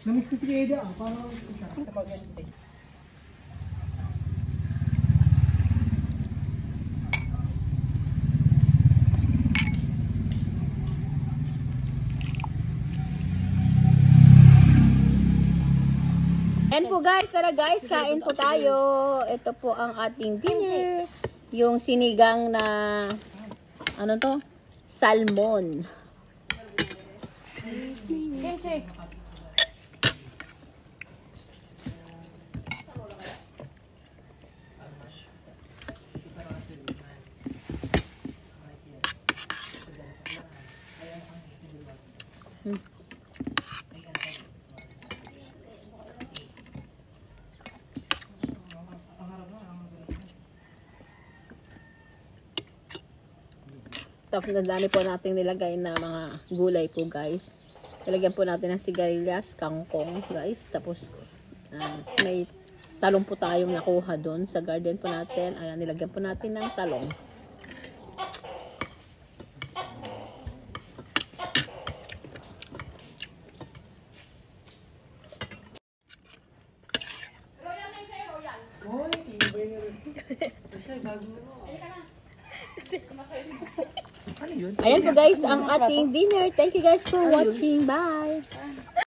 Namiss ko si Eda, parang sa pag-ente. Ayan po guys, tara guys, kain po tayo. Ito po ang ating dinner. Yung sinigang na, ano to? Salmon. Kimchi. Tapos nadali po natin nilagay na mga gulay po guys. Nilagyan po natin ng sigarilyas, kangkong guys. Tapos may talong po tayong nakuha doon sa garden po natin. Ayan, nilagyan po natin ng talong. Ayan po guys, ang ating dinner. Thank you guys for watching. Bye!